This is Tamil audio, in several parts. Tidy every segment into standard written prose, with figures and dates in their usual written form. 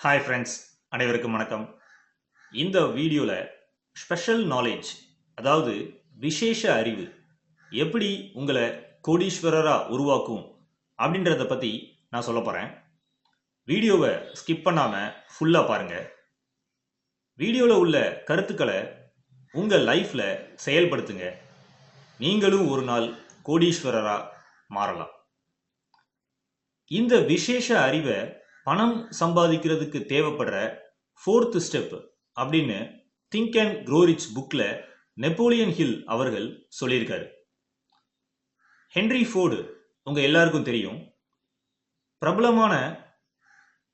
ஹாய் ஃப்ரெண்ட்ஸ், அனைவருக்கும் வணக்கம். இந்த வீடியோவில் ஸ்பெஷல் நாலேஜ், அதாவது விசேஷ அறிவு எப்படி உங்களை கோடீஸ்வரராக உருவாக்கும் அப்படின்றத பற்றி நான் சொல்ல போகிறேன். வீடியோவை ஸ்கிப் பண்ணாமல் ஃபுல்லாக பாருங்கள். வீடியோவில் உள்ள கருத்துக்களை உங்கள் லைஃப்பில் செயல்படுத்துங்க. நீங்களும் ஒரு நாள் கோடீஸ்வரராக மாறலாம். இந்த விசேஷ அறிவை பணம் சம்பாதிக்கிறதுக்கு தேவைப்படுற 4th ஸ்டெப் அப்படின்னு திங்க் அண்ட் க்ரோ ரிச் புக்கில் நெப்போலியன் ஹில் அவர்கள் சொல்லியிருக்காரு. ஹென்ரி ஃபோர்டு உங்கள் எல்லாருக்கும் தெரியும். பிரபலமான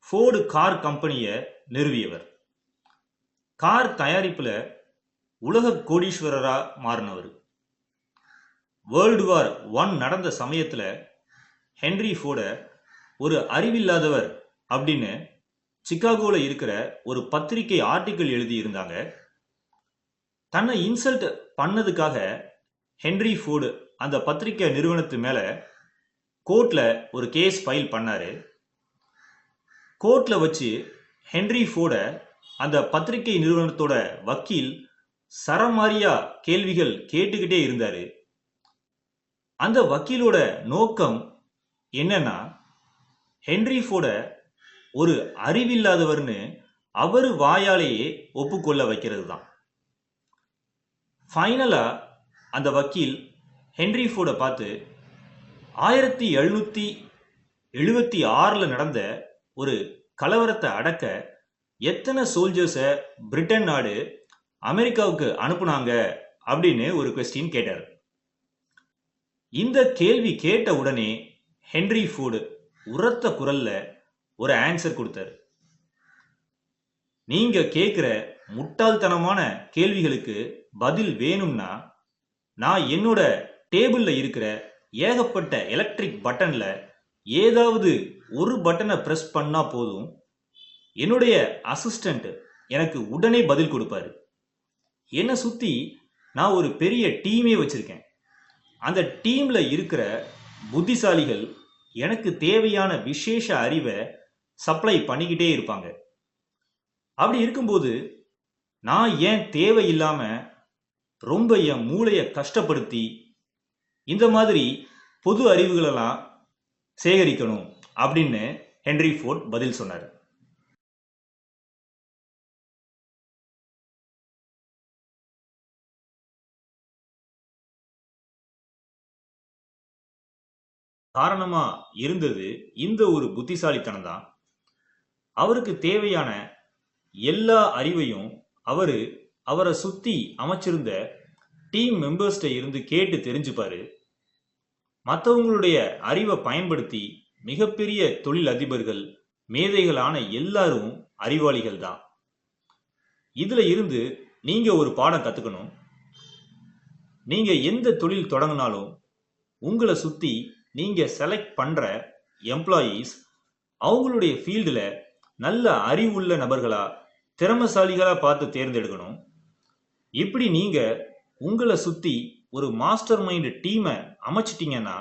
ஃபோர்டு கார் கம்பெனியை நிறுவியவர். கார் தயாரிப்பில் உலக கோடீஸ்வரராக மாறினவர். வேர்ல்டு வார் 1 நடந்த சமயத்தில் ஹென்ரி ஃபோர்டை ஒரு அறிவில்லாதவர் அப்படின்னு சிகாகோவில் இருக்கிற ஒரு பத்திரிகை ஆர்டிக்கிள் எழுதி இருந்தாங்க. தன்னை இன்சல்ட் பண்ணதுக்காக ஹென்ரி ஃபோர்டு அந்த பத்திரிகை நிறுவனத்து மேலே கோர்ட்டில் ஒரு கேஸ் ஃபைல் பண்ணார். கோர்ட்டில் வச்சு ஹென்ரி ஃபோர்டை அந்த பத்திரிகை நிறுவனத்தோட வக்கீல் சரமாரியா கேள்விகள் கேட்டுக்கிட்டே இருந்தார். அந்த வக்கீலோட நோக்கம் என்னன்னா, ஹென்ரி ஃபோர்டை ஒரு அறிவில்லாதவர்னு அவர் வாயாலேயே ஒப்புக்கொள்ள வைக்கிறது தான். ஃபைனலாக அந்த வக்கீல் ஹென்ரி ஃபோர்டை பார்த்து 1776 நடந்த ஒரு கலவரத்தை அடக்க எத்தனை சோல்ஜர்ஸை பிரிட்டன் நாடு அமெரிக்காவுக்கு அனுப்புனாங்க அப்படின்னு ஒரு கொஸ்டின் கேட்டார். இந்த கேள்வி கேட்ட உடனே ஹென்ரி ஃபோர்டு உரத்த குரல்ல ஒரு ஆன்சர் கொடுத்தாரு. நீங்க கேட்குற முட்டாள்தனமான கேள்விகளுக்கு பதில் வேணும்னா நான் என்னோட டேபிள்ல இருக்கிற ஏகப்பட்ட எலக்ட்ரிக் பட்டன்ல ஏதாவது ஒரு பட்டனை பிரஸ் பண்ணா போதும், என்னுடைய அசிஸ்டன்ட் எனக்கு உடனே பதில் கொடுப்பாரு. என்னை சுத்தி நான் ஒரு பெரிய டீமே வச்சிருக்கேன். அந்த டீம்ல இருக்கிற புத்திசாலிகள் எனக்கு தேவையான விசேஷ அறிவை சப்ளை பண்ணிக்கிட்டே இருப்பாங்க. அப்படி இருக்கும்போது நான் ஏன் தேவையில்லாம ரொம்ப என் மூளையை கஷ்டப்படுத்தி இந்த மாதிரி பொது அறிவுகளெல்லாம் சேகரிக்கணும் அப்படின்னு ஹென்ரி ஃபோர்ட் பதில் சொன்னார். காரணமா இருந்தது இந்த ஒரு புத்திசாலித்தனம் தான். அவருக்கு தேவையான எல்லா அறிவையும் அவரை சுத்தி அமைச்சிருந்த டீம் மெம்பர்ஸ்ட இருந்து கேட்டு தெரிஞ்சுப்பாரு. மற்றவங்களுடைய அறிவை பயன்படுத்தி மிகப்பெரிய தொழில் அதிபர்கள், மேதைகளான எல்லாரும் அறிவாளிகள் தான். இதுல இருந்து நீங்க ஒரு பாடம் கத்துக்கணும். நீங்க எந்த தொழில் தொடங்கினாலும் உங்களை சுத்தி நீங்க செலக்ட் பண்ற எம்ப்ளாயீஸ் அவங்களுடைய ஃபீல்டில் நல்ல அறிவுள்ள நபர்களா, திறமசாலிகளா பார்த்து தேர்ந்தெடுக்கணும். இப்படி நீங்க உங்களை சுத்தி ஒரு மாஸ்டர் மைண்ட் டீமை அமைச்சிட்டீங்கன்னா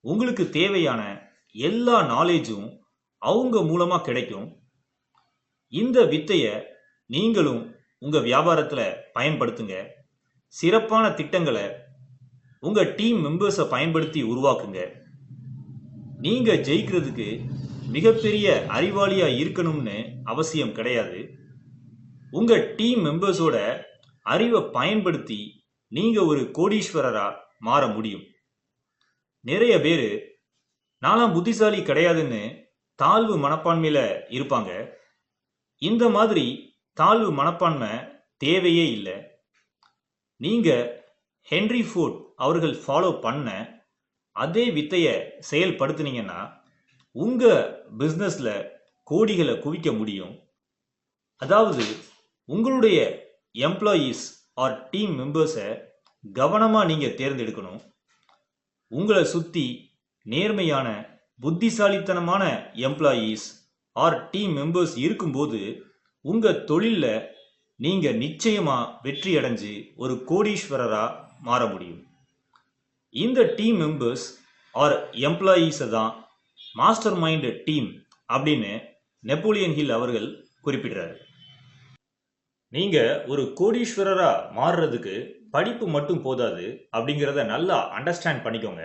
உங்களுக்கு தேவையான எல்லா நாலேஜும் அவங்க மூலமா கிடைக்கும். இந்த வித்தைய நீங்களும் உங்க வியாபாரத்துல பயன்படுத்துங்க. சிறப்பான திட்டங்களை உங்க டீம் மெம்பர்ஸை பயன்படுத்தி உருவாக்குங்க. நீங்க ஜெயிக்கிறதுக்கு மிகப்பெரிய அறிவாளியா இருக்கணும்னு அவசியம் கிடையாது. உங்க டீம் மெம்பர்ஸோட அறிவை பயன்படுத்தி நீங்க ஒரு கோடீஸ்வரரா மாற முடியும். நிறைய பேர் நான்லாம் புத்திசாலி கிடையாதுன்னு தாழ்வு மனப்பான்மையில இருப்பாங்க. இந்த மாதிரி தாழ்வு மனப்பான்மை தேவையே இல்லை. நீங்க ஹென்ரி ஃபோர்ட் அவர்கள் ஃபாலோ பண்ண அதே வித்தையை செயல்படுத்தினீங்கன்னா உங்க பிஸ்னஸ்ல கோடிகளை குவிக்க முடியும். அதாவது உங்களுடைய எம்ப்ளாயீஸ் ஆர் டீம் மெம்பர்ஸை கவனமா நீங்க தேர்ந்தெடுக்கணும். உங்களை சுத்தி நேர்மையான புத்திசாலித்தனமான எம்ப்ளாயீஸ் ஆர் டீம் மெம்பர்ஸ் இருக்கும்போது உங்க தொழில்ல நீங்க நிச்சயமா வெற்றி அடைஞ்சு ஒரு கோடீஸ்வரரா மாற முடியும். இந்த டீம் மெம்பர்ஸ் ஆர் எம்ப்ளாயீஸை தான் மாஸ்டர் மைண்ட் டீம் அப்படின்னு நெப்போலியன் ஹில் அவர்கள் குறிப்பிடுறாரு. நீங்க ஒரு கோடீஸ்வரரா மாறுறதுக்கு படிப்பு மட்டும் போதாது அப்படிங்கிறத நல்லா அண்டர்ஸ்டாண்ட் பண்ணிக்கோங்க.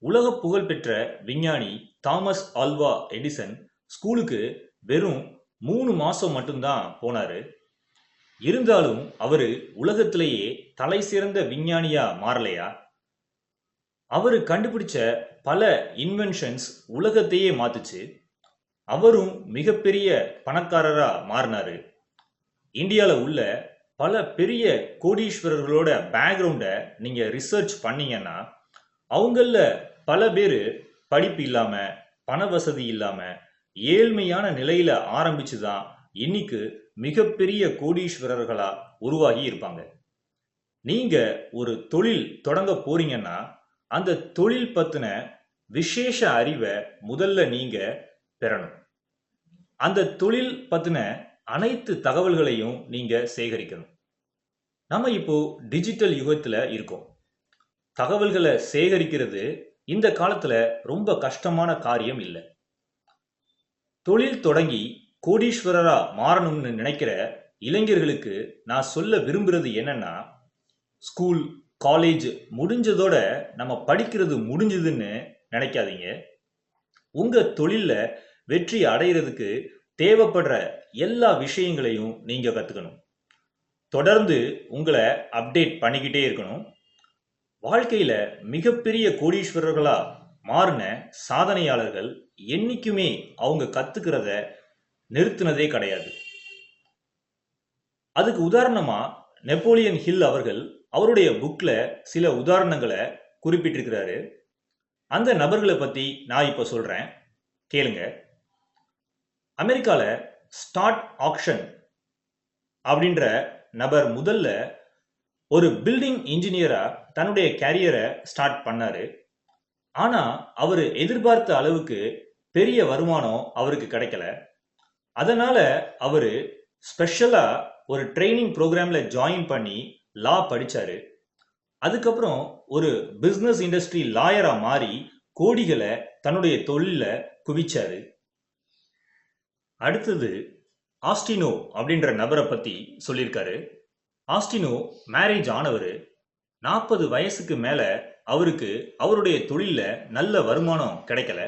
உலக புகழ்பெற்ற விஞ்ஞானி தாமஸ் ஆல்வா எடிசன் ஸ்கூலுக்கு வெறும் 3 மாசம் மட்டும்தான் போனாரு. இருந்தாலும் அவரு உலகத்திலேயே தலை சிறந்த விஞ்ஞானியா மாறலையா? அவரு கண்டுபிடிச்ச பல இன்வென்ஷன்ஸ் உலகத்தையே மாத்துச்சு. அவரும் மிகப்பெரிய பணக்காரரா மாறினாரு. இந்தியாவில் உள்ள பல பெரிய கோடீஸ்வரர்களோட பேக்ரவுண்டை நீங்க ரிசர்ச் பண்ணீங்கன்னா அவங்கள பல பேர் படிப்பு இல்லாம, பண வசதி இல்லாம, ஏழ்மையான நிலையில ஆரம்பிச்சுதான் இன்னைக்கு மிகப்பெரிய கோடீஸ்வரர்களா உருவாகி இருப்பாங்க. நீங்க ஒரு தொழில் தொடங்க போறீங்கன்னா அந்த தொழில் பத்தின விசேஷ அறிவை முதல்ல நீங்க பெறணும். அந்த தொழில் பத்தின அனைத்து தகவல்களையும் நீங்க சேகரிக்கணும். நம்ம இப்போ டிஜிட்டல் யுகத்துல இருக்கோம். தகவல்களை சேகரிக்கிறது இந்த காலத்துல ரொம்ப கஷ்டமான காரியம் இல்லை. தொழில் தொடங்கி கோடீஸ்வரரா மாறணும்னு நினைக்கிற இளைஞர்களுக்கு நான் சொல்ல விரும்புறது என்னன்னா, ஸ்கூல் காலேஜ் முடிஞ்சதோட நம்ம படிக்கிறது முடிஞ்சதுன்னு நினைக்காதீங்க. உங்க தொழில வெற்றி அடைகிறதுக்கு தேவைப்படுற எல்லா விஷயங்களையும் நீங்க கத்துக்கணும். தொடர்ந்து உங்களை அப்டேட் பண்ணிக்கிட்டே இருக்கணும். வாழ்க்கையில மிகப்பெரிய கோடீஸ்வரர்களா மாறின சாதனையாளர்கள் என்னைக்குமே அவங்க கத்துக்கிறத நிறுத்தினதே கிடையாது. அதுக்கு உதாரணமா நெப்போலியன் ஹில் அவர்கள் அவருடைய புக்ல சில உதாரணங்களை குறிப்பிட்டிருக்கிறாரு. அந்த நபர்களை பத்தி நான் இப்ப சொல்றேன், கேளுங்க. அமெரிக்கால ஸ்டார்ட் ஆக்ஷன் அப்படின்ற நபர் முதல்ல ஒரு பில்டிங் இன்ஜினியரா தன்னுடைய கேரியரை ஸ்டார்ட் பண்ணாரு. ஆனா அவரு எதிர்பார்த்த அளவுக்கு பெரிய வருமானம் அவருக்கு கிடைக்கல. அதனால அவரு ஸ்பெஷலா ஒரு ட்ரைனிங் ப்ரோக்ராம்ல ஜாயின் பண்ணி லா படிச்சாரு. அதுக்கப்புறம் ஒரு பிசினஸ் இண்டஸ்ட்ரி லாயரா மாறி கோடிகளை தன்னுடைய தொழில குவிச்சாரு. அடுத்தது ஆஸ்டினோ அப்படின்ற நபரை பத்தி சொல்லியிருக்காரு. ஆஸ்டினோ மேரேஜ் ஆனவர். 40 வயசுக்கு மேல அவருக்கு அவருடைய தொழில நல்ல வருமானம் கிடைக்கல.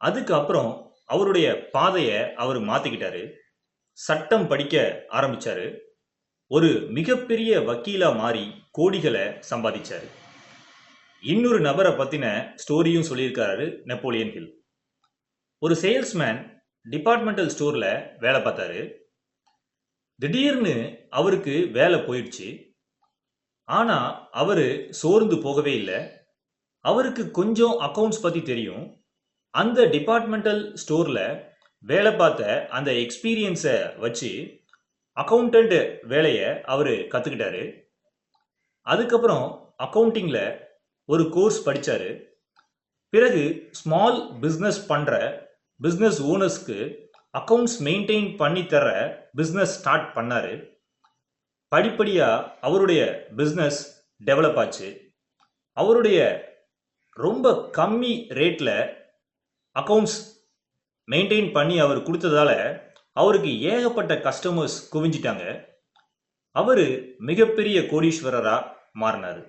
அதுக்கப்புறம் அவருடைய பாதையை அவர் மாத்திக்கிட்டாரு. சட்டம் படிக்க ஆரம்பிச்சாரு. ஒரு மிகப்பெரிய வக்கீலா மாறி கோடிகளை சம்பாதிச்சாரு. இன்னொரு நபரை பத்தின ஸ்டோரியும் சொல்லியிருக்காரு நெப்போலியன் ஹில். ஒரு சேல்ஸ்மேன் டிபார்ட்மெண்டல் ஸ்டோர்ல வேலை பார்த்தாரு. திடீர்னு அவருக்கு வேலை போயிடுச்சு. ஆனா அவரு சோர்ந்து போகவே இல்லை. அவருக்கு கொஞ்சம் அக்கவுண்ட்ஸ் பத்தி தெரியும். அந்த டிபார்ட்மெண்டல் ஸ்டோர்ல வேலை பார்த்த அந்த எக்ஸ்பீரியன்ஸை வச்சு அக்கவுண்டன்ட் வேலையை அவரு கத்துக்கிட்டாரு. அதுக்கப்புறம் அக்கவுண்டிங்ல ஒரு கோர்ஸ் படிச்சாரு. பிறகு ஸ்மால் பிசினஸ் பண்ற பிசினஸ் ஓனர்ஸ்க்கு அக்கவுண்ட்ஸ் மெயின்டைன் பண்ணி தர பிசினஸ் ஸ்டார்ட் பண்ணாரு. படிப்படியா அவருடைய பிசினஸ் டெவலப் ஆச்சு. அவருடைய ரொம்ப கம்மி ரேட்ல அக்கவுண்ட்ஸ் மெயின்டைன் பண்ணி அவர் கொடுத்ததால அவருக்கு ஏகப்பட்ட கஸ்டமர்ஸ் குவிஞ்சிட்டாங்க. அவரு மிகப்பெரிய கோடீஸ்வரரா மாறினாரு.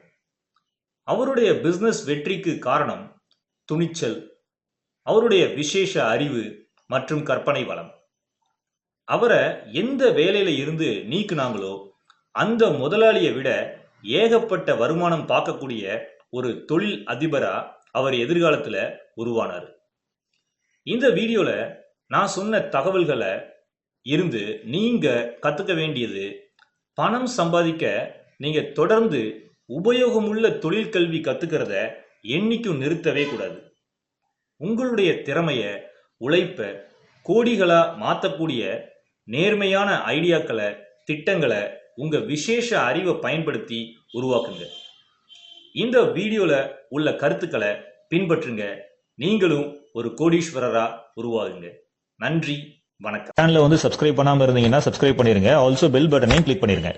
அவருடைய பிசினஸ் வெற்றிக்கு காரணம் துணிச்சல், அவருடைய விசேஷ அறிவு மற்றும் கற்பனை வளம். அவரை எந்த வேலையில இருந்து நீக்குனாங்களோ அந்த முதலாளியை விட ஏகப்பட்ட வருமானம் பார்க்கக்கூடிய ஒரு தொழில் அதிபரா அவர் எதிர்காலத்துல உருவானார். இந்த வீடியோல நான் சொன்ன தகவல்களை இருந்து நீங்க கத்துக்க வேண்டியது, பணம் சம்பாதிக்க நீங்க தொடர்ந்து உபயோகமுள்ள தொழிற்கல்வி கத்துக்கிறத என்னைக்கும் நிறுத்தவே கூடாது. உங்களுடைய திறமைய, உழைப்ப கோடிகளா மாற்றக்கூடிய நேர்மையான ஐடியாக்களை, திட்டங்களை உங்க விசேஷ அறிவை பயன்படுத்தி உருவாக்குங்க. இந்த வீடியோல உள்ள கருத்துக்களை பின்பற்றுங்க. நீங்களும் ஒரு கோடீஸ்வரரா உருவாகுங்க. நன்றி, வணக்கம். சேனலை சப்ஸ்கிரைப் பண்ணாம இருந்தீங்கன்னா சப்ஸ்கிரைப் பண்ணிருங்க. ஆல்சோ பெல் பட்டனையும் கிளிக் பண்ணிருங்க.